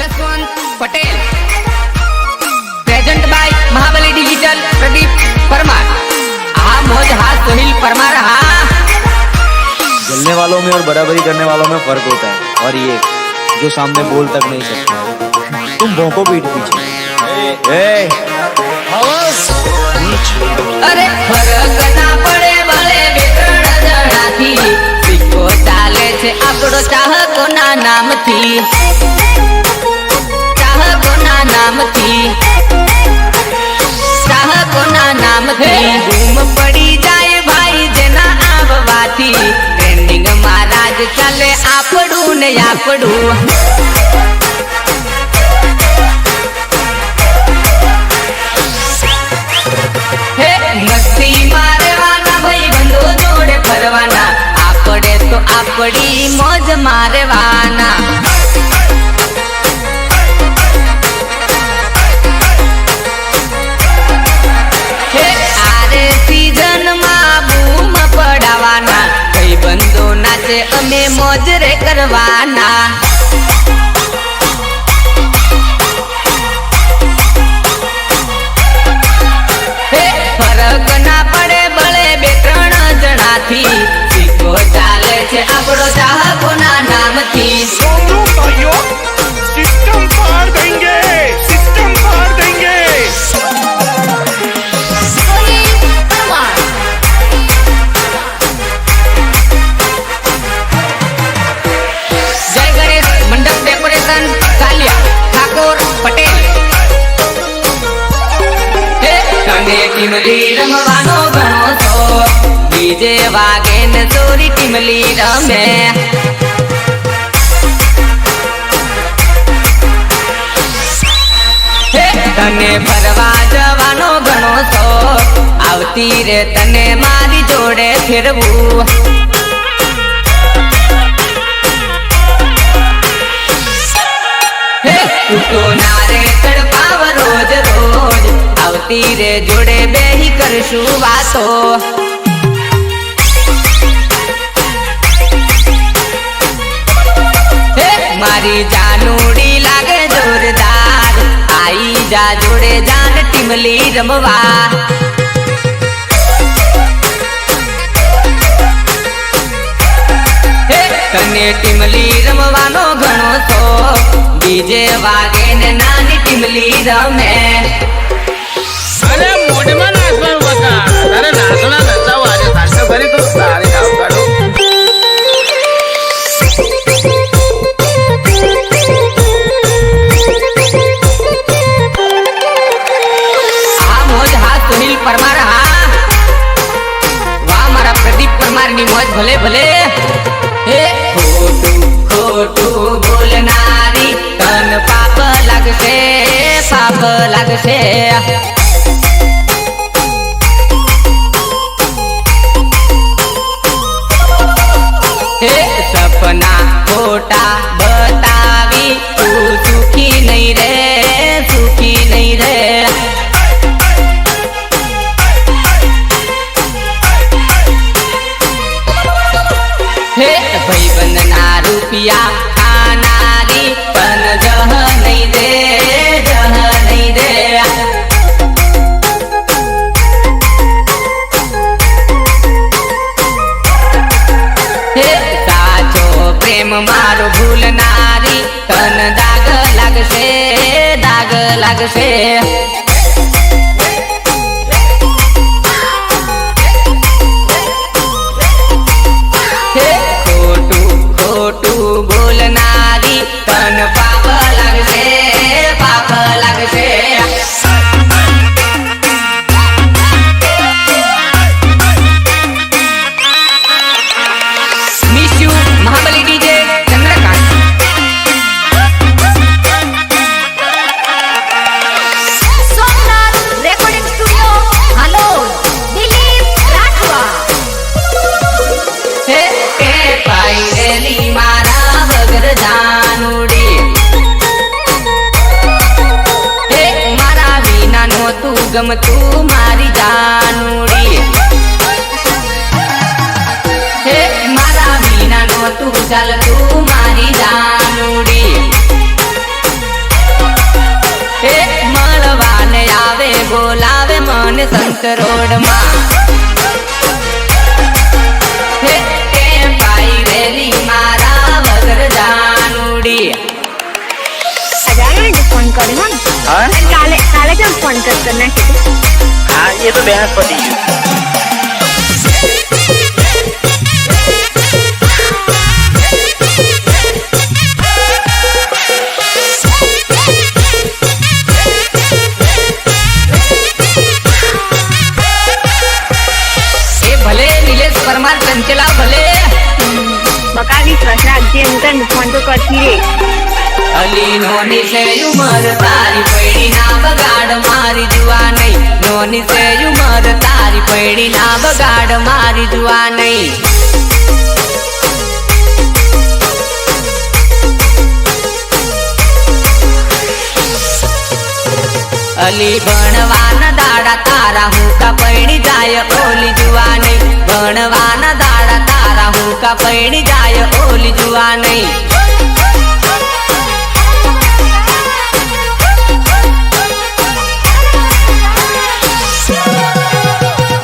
Jaswant Patel present by Mahabali digital Pradeep Parmar. हाँ मौज हाँ सोहिल परमार। हाँ जलने वालों में और बराबरी करने वालों में फर्क होता है, और ये जो सामने बोल तक नहीं सकते, तुम भौंको पीठ पीछे। अरे फरक ना पड़े वाले वितरण जनाथी सिक्को चाले छे आपड़ो चाहको ना नाम थी, चाहको ना नाम थी, चाहको ना नाम थी। धूम पड़ी जाए भाई जेना आववाथी ट्रेंडिंग महाराज चले आपड़ू ने आपड़ू। मस्ती मारवाना भाई बंदो जोड़े फरवाना आपड़े तो आपड़ी मौज मारवाना। आरे सीजन में बूम पड़ावाना कई बंदो नाचे अमे मौज रे करवाना। फरक ना पड़े बड़े बेत्रण जना थी सिक्को चाले छे आपड़ो चाहको ना नाम थी। दोनों भाइयों सिस्टम फाड़ देंगे, सिस्टम फाड़ देंगे। जय गणेश मंडप डेकोरेशन कालिया ठाकुर पटेल। टीमली रमवानो घणो शौक डीजे वागे ने चोरी टीमली रमे। तने फरवा जवानो घणो शौक आवती रे तने मारी जोड़े फिरवू। तो नारे तड़पाव रोज रोज आवती रे जोड़े बेही करशु वातो। मारी जानूड़ी लागे जोरदार आई जा जोड़े जान टीमली रमवा। तने टीमली रमवानो घणो शौक डीजे वागे ने नानी टीमली रमे। अरे मोटे में नाचवा बता अरे नाचना नचाओ आज साथ भरी तो सारे काम करो। हाँ मौज हाँ सोहिल परमार। हाँ वाह मारा प्रदीप परमार नी मौज भले भले। खोटू खोटू बोलनारी तन पाप लगसे, पाप लगसे। सपना खोटा बतावी तू सुखी नहीं रे, सुखी नहीं रे। भाई बंदना रुपिया खानारी पन जह नहीं दे, जह नहीं दे। साचो प्रेम मारो भूलनारी तन दाग लगसे, दाग लगसे। खोटू खोटू बोलनारी तन पाप लगसे, पाप लगसे। Miss you Mahabali DJ Chandrakant. Somnath recording studio hello Dilip Rathwa. पायरेली मारा बगर जानूड़ी मारा विना नो तू गम तू मारी जानूड़ी। मारा विना नो तू चल तू मारी जानूड़ी। પડે હા ને? હા અને કાલે કેમ ફોન કરતો નાખી હા એ તો બેન પતી ગયું. એ ભલે નિલેશ પરમાર ચંચલા ભલે બકા વિશ્વાસ રાખજે હું તને ફોન તો કરતી રે. અલી નોની છે ઉમર તારી પૈડી ના બગાડ મારી જુવા નહીં. નોની છે ઉમર તારી પૈડી ના બગાડ મારી જુવા નહીં. અલી ભણવાના દાડા તારા હું કા પૈડી જાય ઓલી જુવા નહીં. ભણવાના દાડા તારા હું કા પૈડી જાય ઓલી જુવા નહીં.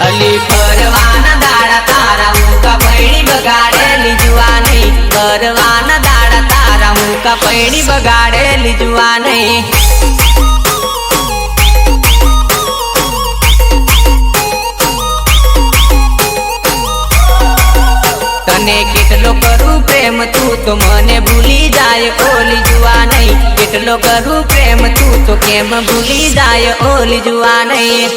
અલી ફરવાના દાડા તારા મુકા પૈડી બગાડેલી જુવા નહીં. ફરવાના દાડા તારા મુકા પૈડી બગાડેલી જુવા નહીં. તને કેટલો કરું પ્રેમ તું તો મને ભૂલી જાય ઓલી જુવા નહીં. કેટલો કરું પ્રેમ તું તો કેમ ભૂલી જાય ઓલી જુવા નહીં.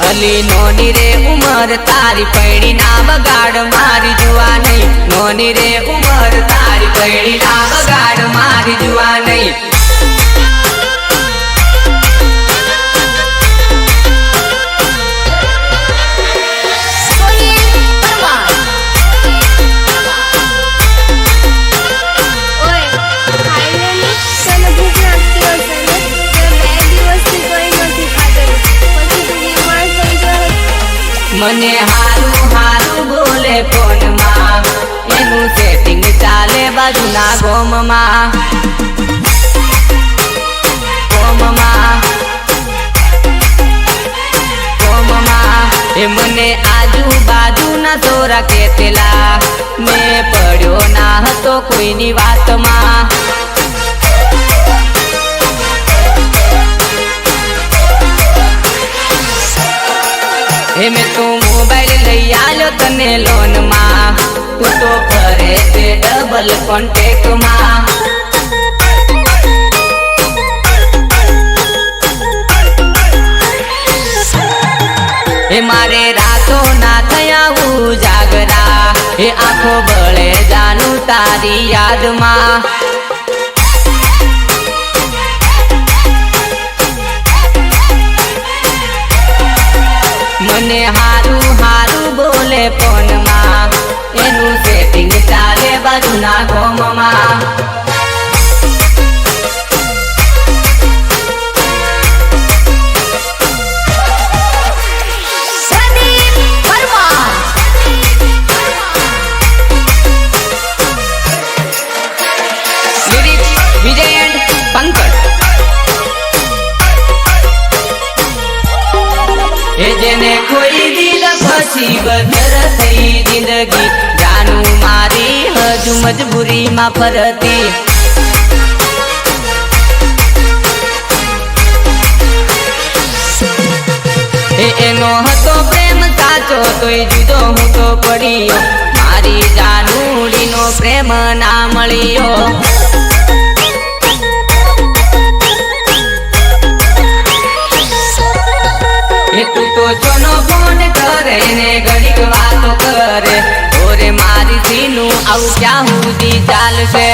અલી નોની રે ઉમર તારી પૈડી ના બગાડ મારી જુવા નહીં. નોની રે ઉમર તારી પૈડી ના બગાડ મારી જુવા નહીં. મને હારું હારું બોલે ફોનમાં એનું સેટિંગ ચાલે બાજુના ગોમમાં. એ મને આજુબાજુના ચોરા કેતેલા મેં પડ્યો ના હતો કોઈની વાતમાં. હે મેં તો મોબાઈલ લઈ આલ્યો તને લોનમાં. તું તો કરે છે ડબલ કોન્ટેક્ટમાં. હે મારે રાતો ના થયા ઉજાગરા. હે આંખો બળે જાનું તારી યાદમાં. મને હારું હારું બોલે ફોનમાં એનું સેટિંગ ચાલે બાજુના ગોમમાં. પ્રદીપ પરમાર. Lyrics Vijay and Pankaj. એ જેને કોઈ દિલ પછી બદર થઈ જિંદગી જાનું મારી હજુ મજબૂરીમાં ફરતી. એનો હતો પ્રેમ સાચો તોય જુદો હું તો પડ્યો. મારી જાનુડીનો પ્રેમ ના મળ્યો. તું તો જોનો ફોન કરે ને ઘડીક વાતો કરે. ઓરે મારી સીનું આવું ક્યાં સુધી ચાલશે.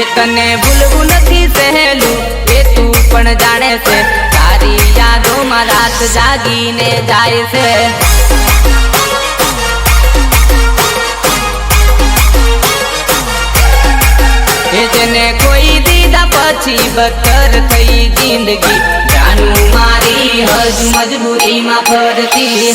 એ તને ભૂલવું નથી સહેલું એ તું પણ જાણે છે. તારી યાદોમાં રાત જાગીને જાય છે. એ જેને કોઈ દીધા પછી બદતર થઈ જિંદગી જાનું મારી હજુ મજબૂરીમાં ફરતી.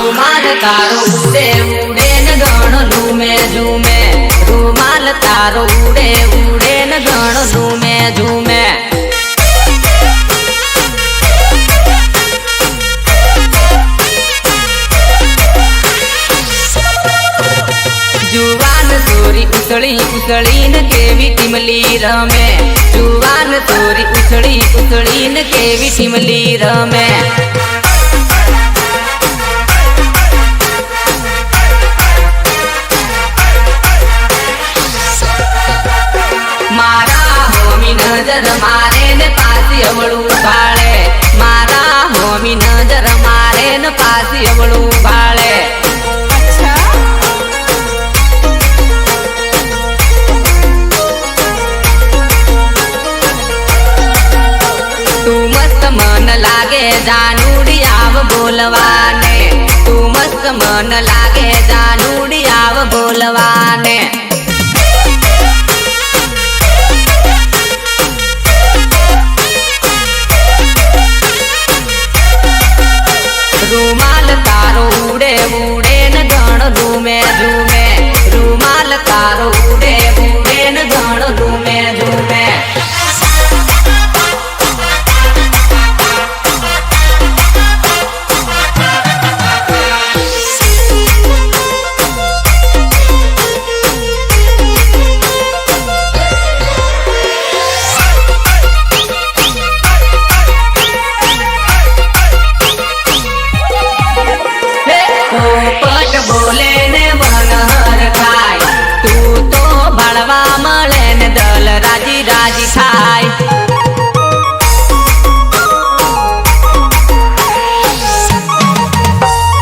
રૂમાલ તારો ઉડે ઉડે ને ગણ ઝૂમે ઝૂમે રૂમાલ તારો ઉડે ઉડે ને ગણ ઝૂમે ઝૂમે જુવાન સોરી ઉછળી ઉછળીને કેવી ટીમલી રમે જુવાન સોરી ઉછળી ઉછળીને કેવી ટીમલી રમે મારા હોમી નજર મારે ને પાછી અવળું ભાળે મારા હોમી નજર મારે ને પાછી અવળું ભાળે તું મસ્ત મન લાગે જાનુડી આવ બોલવાને તું મસ્ત મન લાગે જાનુડી આવ બોલવાને રૂમાલ તારો ઉડે ઉડે ને ગણ ઝૂમે ઝૂમે રૂમાલ તારો ઉડે ઉડે ને ગણ ઝૂમે ઝૂમે પોપટ બોલે ને વનહર ખાય તું તો ભળવા મળે ને દલ રાજી રાજી થાય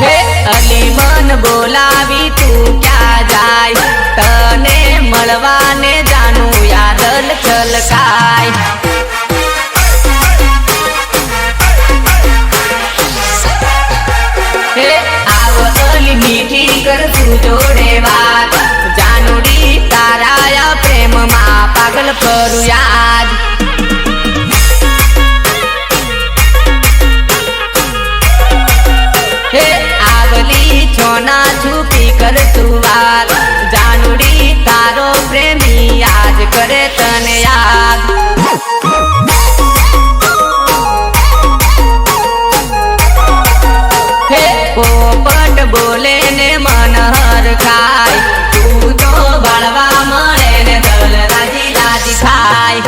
હે અલીમન બોલાવી તું ક્યાં જાય તને મળવાને જાનું યાદલ છલકાય હે મીઠી કર તું જોડે વાત જાનુડી તારા પ્રેમમાં પાગલ કરું યાદ હે આવલી છોના છુપી કર તું વાત જાનુડી તારો પ્રેમી યાદ કરે તને યાદ પોપટ બોલે ને મનહર ખાય તું તો ભળવા મળે ને દલ રાજી રાજી થાય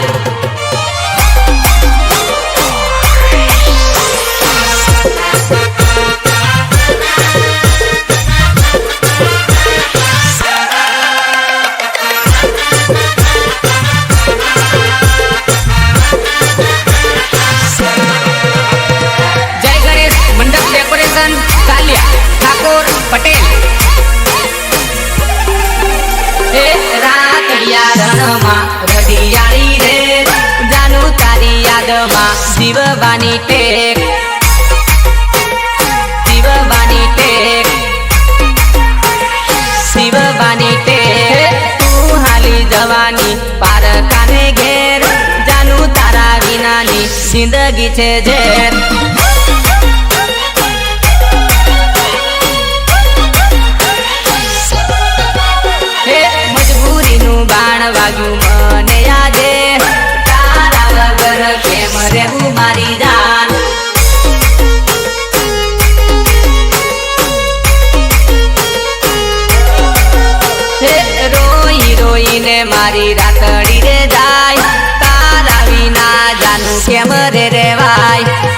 જય ગણેશ મંડપ ડેકોરેશન કાલિયા ઠાકોર પટેલ હે રાતડિયા રણમાં રડિયાળી રે જાનુ તારી યાદમાં જીવવાની ટેક જીવવાની ટેક જીવવાની ટેક તું હાલી જવાની પારકાને ઘેર જાનુ તારા વિનાની જિંદગી છે ઝેર બાણ વાગ્યું મને યાદે તારા વગર કેમ રહેવું મારી જાન રોઈ રોઈને મારી રાતડી રે જાય તારા વિના જાનું કેમ રે રેવાય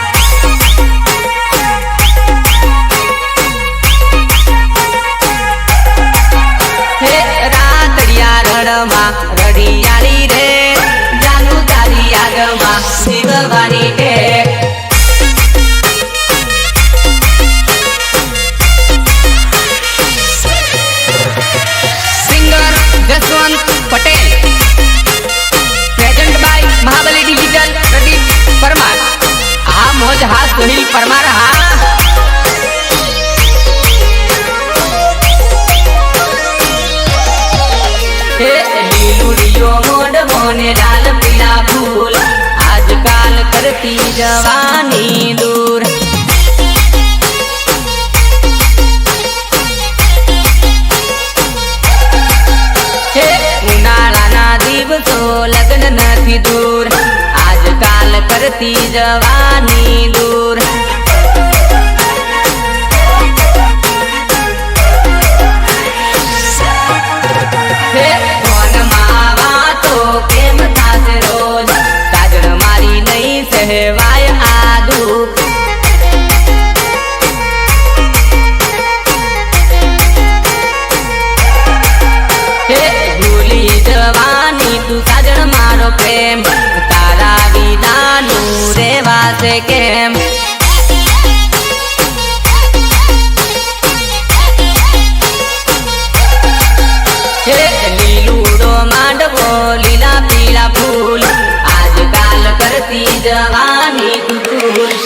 રણમાં રડિયાળી રે જાનુ તારી યાદમાં જીવવાની ટેક singer Jaswant Patel present by Mahabali digital Pradeep Parmar આ મોજ હા સોહિલ પરમાર હા લીલુડિયો મોડ મોને લાલ પીળા ફૂલ આજકાલ કરતી જવાની દૂર જવાની દૂર હે ફોનમાં વાતો કેમ થાશે રોજ કાજળ મારી નહીં સહેવાય આ દુઃખ હે ભૂલી જવાની તું સાજણ મારો પ્રેમ તારા વિનાનું રેવાશે કેમ હે લીલુડો માંડવો લીલા પીળા ફૂલ આજકાલ કરતી જવાની તું ભૂલ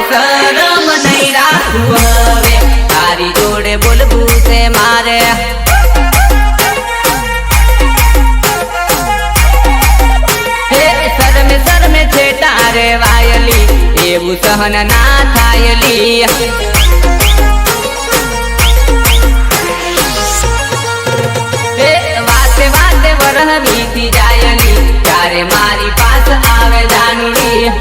શરમ નહીં રાખું હવે તારી જોડે બોલવું છે મારે હે શરમે શરમે છે તારે વાયલી એવું સહન ના થાયલી હે વાતે વાતે વરહ વીતી જાયલી ત્યારે મારી પાસ આવે જાનુડી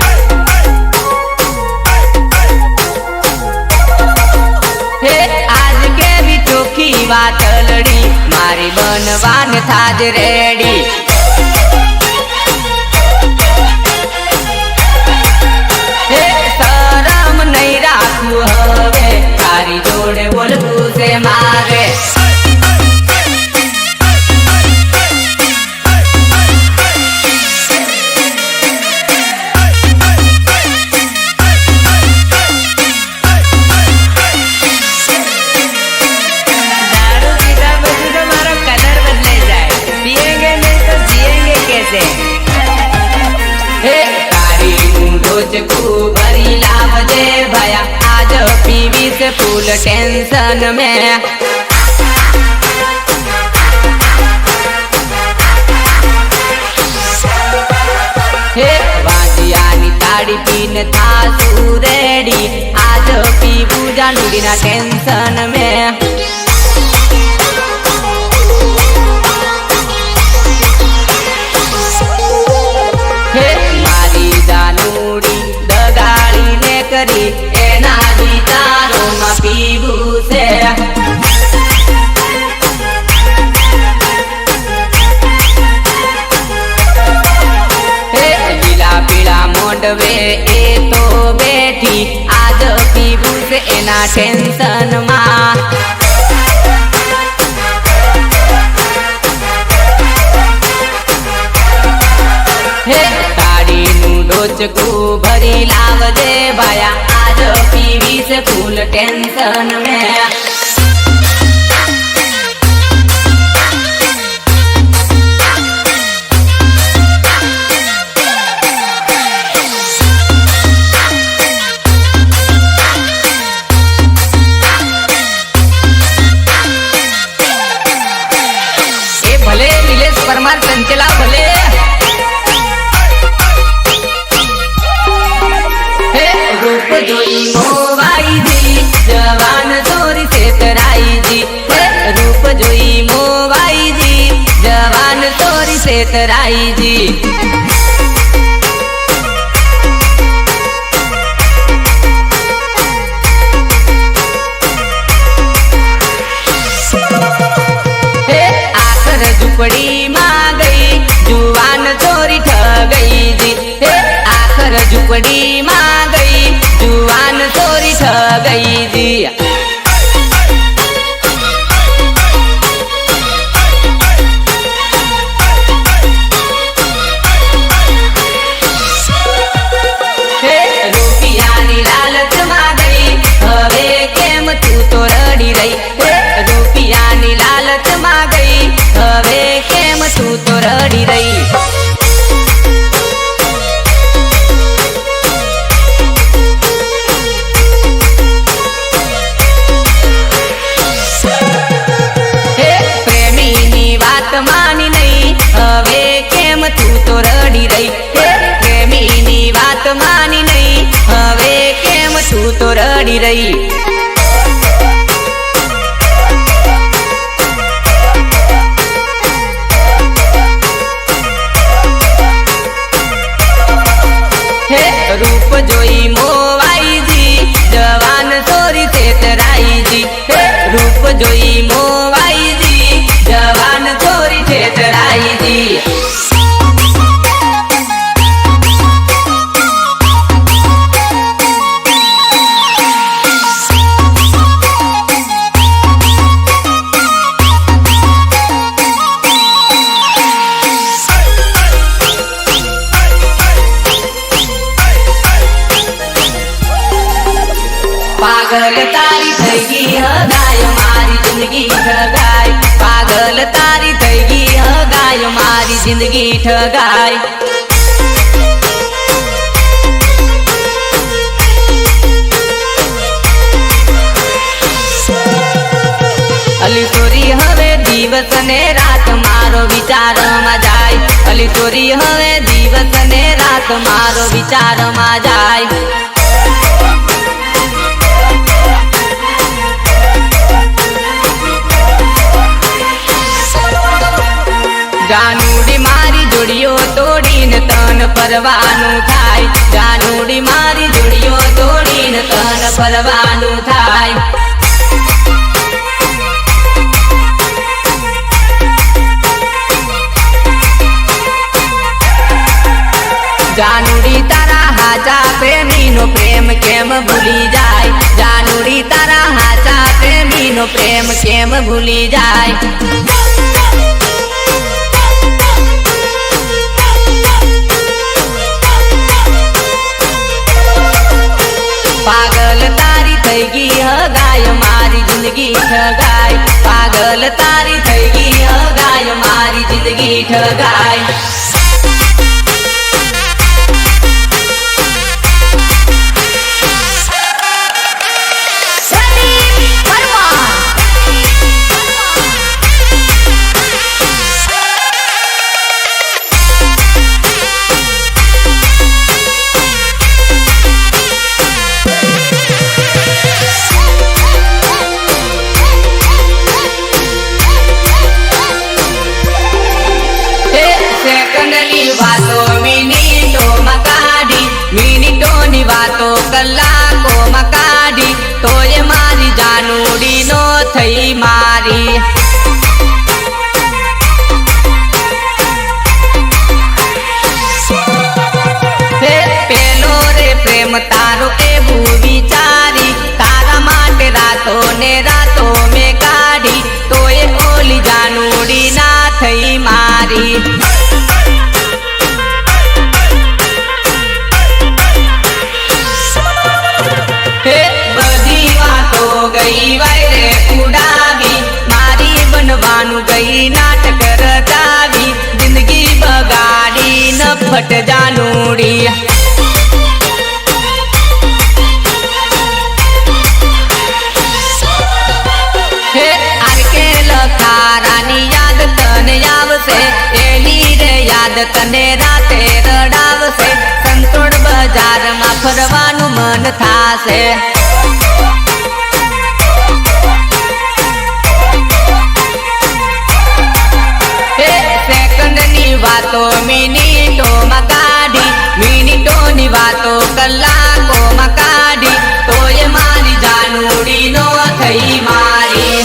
આજ કેવી ચોખ્ખી વાત લડી મારી બનવાન થાજ રેડી હે શરમ નહીં રાખું હવે તારી જોડે બોલવું છે મારે भरी लावजे भया आज पीवी से फूल टेंशन में हे वाजियानी ताड़ी पीन था सुरेडी आज पीबू जानुडी ना टेंशन में કરી એના વિચારોમાં પીવું છે હે લીલા પીળા મોઢવે એ તો બેઠી આજ પીવું છે એના ટેન્શનમાં હે તાળીનું ડોચકું ભરી લાવજે ભાયા आज पीवी से फूल टेंशन में ए भले नीलेश परमार चंचला भले रूप जोई मोवाई जी जवान चोरी से तराई जी रूप जोई मोवाई जी जवान चोरी से तराई जी आखर झुपड़ी मां गई जुवान चोरी ठगई जी आखर झुपड़ी मां गई जुवान चोरी ठगई जी રૂપિયાની લાલચમાં ગઈ હવે કેમ તું તો રડી રહી રૂપિયાની લાલચમાં ગઈ હવે કેમ તું તો રડી રહી વાત માની નહીં, હવે કેમ તું તો રડી રહી. હે રૂપ જોઈ મોવાઈજી, જવાન ચોરી છેતરાઈજી. હે રૂપ જોઈ મોવાઈજી, જવાન ચોરી છેતરાઈજી. પાગલ તારી થઈ ગઈ હગાય મારી જિંદગી ઠગાય. પાગલ તારી થઈ ગઈ હગાય મારી જિંદગી ઠગાય. અલી ચોરી હવે દિવસ ને રાત મારો વિચારમાં જાય. અલી ચોરી હવે દિવસ ને રાત મારો વિચારમાં જાય. જાનુડી મારી જોડીઓ તોડીને તન ફરવાનું થાય. જાનુડી મારી જોડીઓ તોડીને તન ફરવાનું થાય. જાનુડી તારા હાચા પ્રેમીનો પ્રેમ કેમ ભૂલી જાય. જાનુડી તારા હાચા પ્રેમીનો પ્રેમ કેમ ભૂલી જાય. પાગલ તારી થઈ ગઈ હગાય મારી જિંદગી ઠગાય. પાગલ તારી થઈ ગઈ હગાય મારી જિંદગી ઠગાય. સેકન્ડની વાતો મિનિટોમાં કાઢી, મિનિટોની વાતો કલાકોમાં કાઢી, તોય મારી જાનુડી નો થઈ મારી. હે પેલો રે પ્રેમ તારો એવું વિચારી, તારા માટે રાતો ને રાતો મેં કાઢી, તોય ઓલી જાનુડી ના થઈ મારી. બધી વાતો ગઈ વાયરે ઉડાવી, મારી બનવાનું ગઈ નાટક રચાવી, જિંદગી બગાડી નફટ જાનુડી. હે આરકે લખારાની યાદ તને આવશે, એની રે યાદ તને રાતે રડાવશે. સંતોડ બજારમાં ફરવાનું મન થાશે. હે સેકન્ડની વાતો મિનિટોમાં કાઢી, મિનિટોની વાતો કલાકોમાં કાઢી, તોય મારી જાનુડી નો થઈ મારી.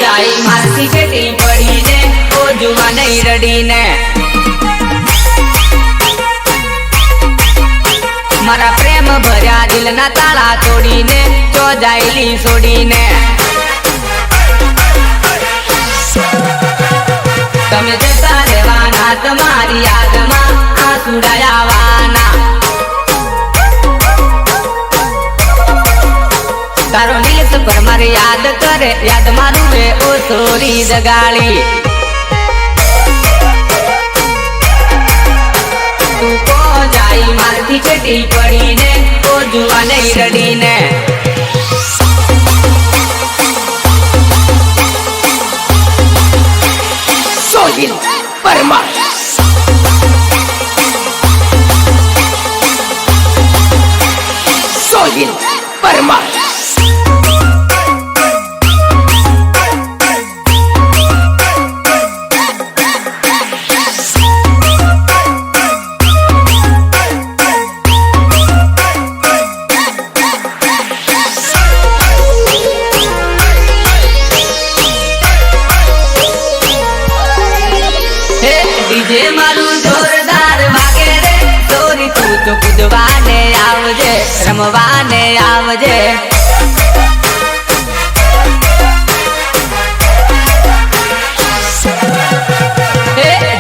જાય મારથી ખેતી પડીને, ઓ જુવા નહીં રડીને. મારા પ્રેમ ભર્યા દિલના તાળા તોડીને, ચો જાયલી છોડીને. તમે જતા રહેવાના, તમારી યાદમાં આંસુડા આવવાના. તારો નીસ પર મારે યાદ કરે, યાદ મારું રે ઓ સોરી જગાળી તું કો જાય મારથી છેટી પડીને કો જુવા નહીં રડીને સોહિલ પરમાર સોહિલ પરમાર ડીજે મારું જોરદાર વાગે રે સોરી તું તો કૂદવાને આવજે રમવાને આવજે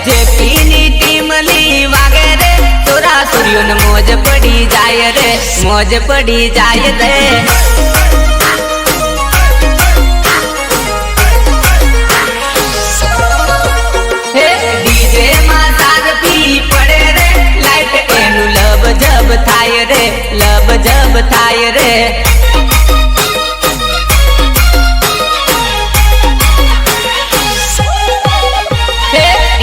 જેપીની ટીમલી વાગે રે તોરા સૂર્યોને મોજ પડી જાય રે મોજ પડી જાય રે ડીજે માં સારથી પડે રે લાઈટ એનું લબ જબ થાય રે લબ જબ થાય રે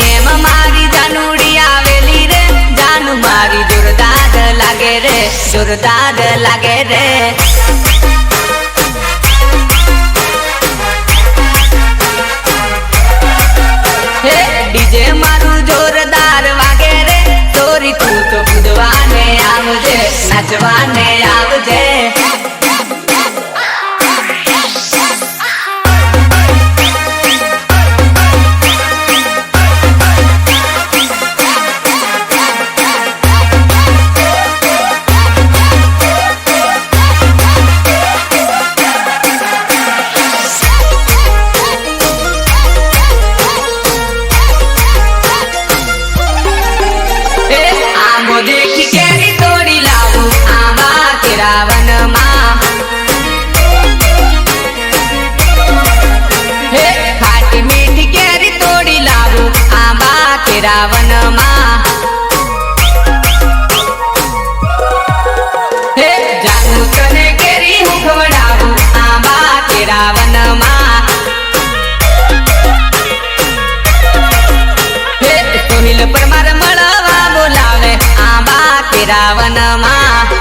એમ મારી જાનુડી આવેલી રે જાનુ મારી જોરદાર લાગે રે જોરદાર લાગે રે ડીજે મારું જોરદાર વાગે રે સોરી તું તો કૂદવાને આવજે નાચવાને આવજે દેખી કેરી તોડી લાવું આંબા કેરાવન માં હે ખાટી મીઠી કેરી તોડી લાવું આંબા કેરાવન માં હે જાનું તને કેરી હું ખવડાવું આંબા કેરાવન માં હે સોહિલ પરમાર મળવા બોલાવે આંબા કેરાવન માં